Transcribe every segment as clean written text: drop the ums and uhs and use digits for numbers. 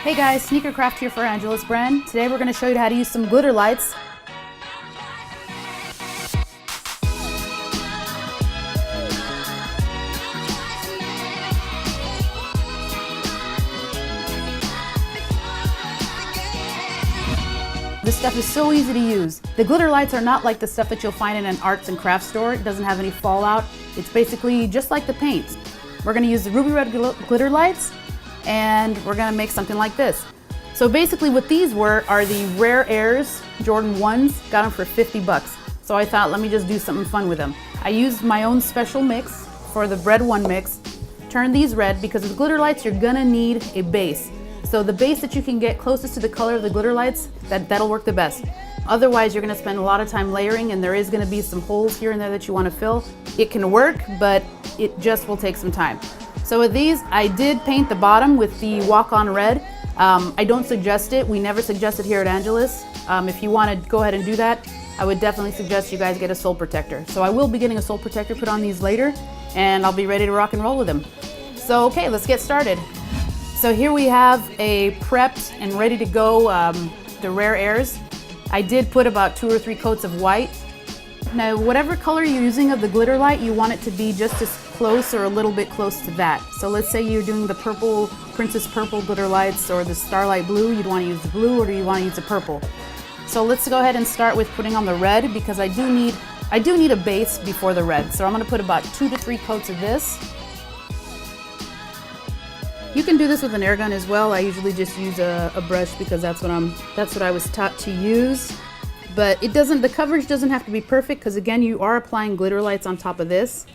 Hey guys, Sneaker Craft here for Angelus brand. Today we're going to show you how to use some glitter lights. This stuff is so easy to use. The glitter lights are not like the stuff that you'll find in an arts and crafts store. It doesn't have any fallout. It's basically just like the paints. We're going to use the ruby red glitter lights, and we're going to make something like this. So basically what these are the Rare Airs Jordan 1s. Got them for 50 bucks. So I thought, let me just do something fun with them. I used my own special mix for the red one mix. Turn these red because with glitter lights you're gonna need a base. So the base that you can get closest to the color of the glitter lights, that'll work the best. Otherwise you're gonna spend a lot of time layering, and there is gonna be some holes here and there that you wanna fill. It can work, but it just will take some time. So with these, I did paint the bottom with the walk-on red. I don't suggest it. We never suggest it here at Angelus. If you want to go ahead and do that, I would definitely suggest you guys get a sole protector. So I will be getting a sole protector put on these later, and I'll be ready to rock and roll with them. So okay, let's get started. So here we have a prepped and ready to go the Rare Airs. I did put about 2 or 3 coats of white. Now whatever color you're using of the glitter light, you want it to be just as close or a little bit close to that. So let's say you're doing the purple, Princess Purple glitter lights, or the Starlight Blue. You'd want to use the blue, or do you want to use the purple? So let's go ahead and start with putting on the red, because I do need a base before the red. So I'm going to put about 2 to 3 coats of this. You can do this with an air gun as well. I usually just use a brush because that's what I was taught to use. But the coverage doesn't have to be perfect, because again, you are applying glitter lights on top of this.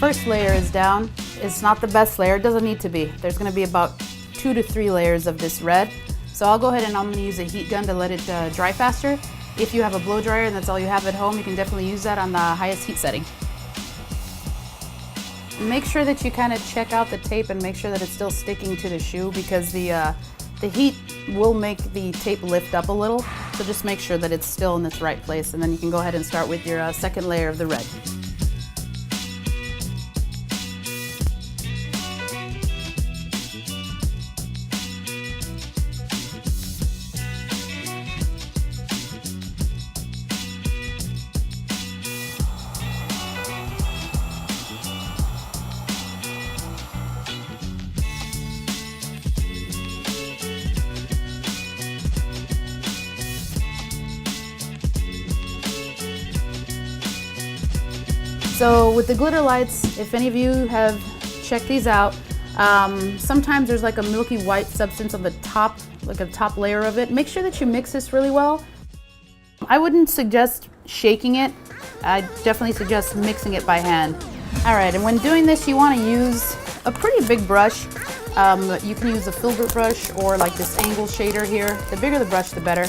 First layer is down. It's not the best layer. It doesn't need to be. There's going to be about 2 to 3 layers of this red. So I'll go ahead and I'm going to use a heat gun to let it dry faster. If you have a blow dryer and that's all you have at home, you can definitely use that on the highest heat setting. Make sure that you kind of check out the tape and make sure that it's still sticking to the shoe, because the heat will make the tape lift up a little. So just make sure that it's still in its right place, and then you can go ahead and start with your second layer of the red. So with the glitter lights, if any of you have checked these out, sometimes there's like a milky white substance on the top, like a top layer of it. Make sure that you mix this really well. I wouldn't suggest shaking it. I definitely suggest mixing it by hand. All right, and when doing this, you want to use a pretty big brush. You can use a filbert brush or like this angle shader here. The bigger the brush, the better.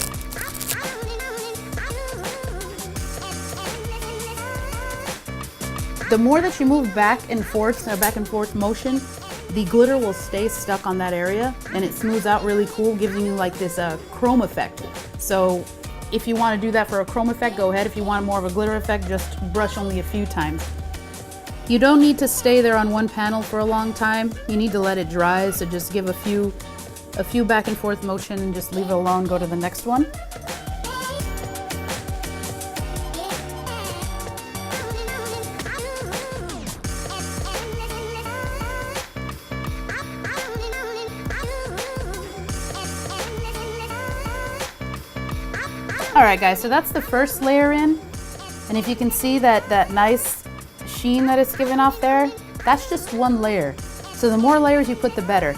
The more that you move back and forth motion, the glitter will stay stuck on that area, and it smooths out really cool, giving you like this chrome effect. So if you want to do that for a chrome effect, go ahead. If you want more of a glitter effect, just brush only a few times. You don't need to stay there on one panel for a long time. You need to let it dry, so just give a few back and forth motion and just leave it alone, go to the next one. Alright guys, so that's the first layer in, and if you can see that nice sheen that it's given off there, that's just one layer. So the more layers you put, the better.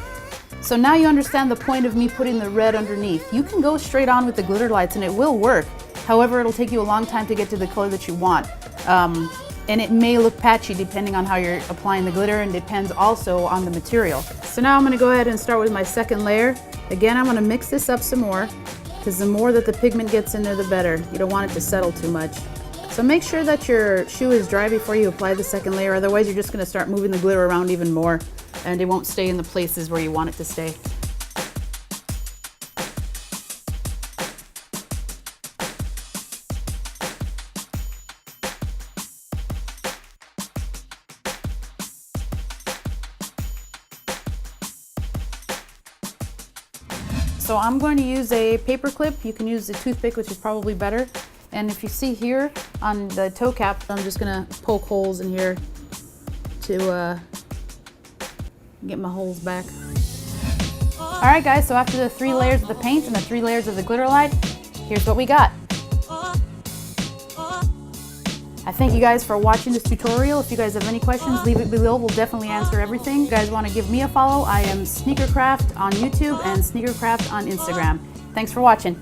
So now you understand the point of me putting the red underneath. You can go straight on with the glitter lights and it will work. However, it'll take you a long time to get to the color that you want. And it may look patchy depending on how you're applying the glitter, and depends also on the material. So now I'm going to go ahead and start with my second layer. Again, I'm going to mix this up some more, because the more that the pigment gets in there, the better. You don't want it to settle too much. So make sure that your shoe is dry before you apply the second layer, otherwise you're just going to start moving the glitter around even more and it won't stay in the places where you want it to stay. So I'm going to use a paper clip. You can use a toothpick, which is probably better. And if you see here on the toe cap, I'm just gonna poke holes in here to get my holes back. All right guys, so after the 3 layers of the paint and the 3 layers of the glitter light, here's what we got. I thank you guys for watching this tutorial. If you guys have any questions, leave it below. We'll definitely answer everything. If you guys want to give me a follow, I am Sneakercraft on YouTube and Sneakercraft on Instagram. Thanks for watching.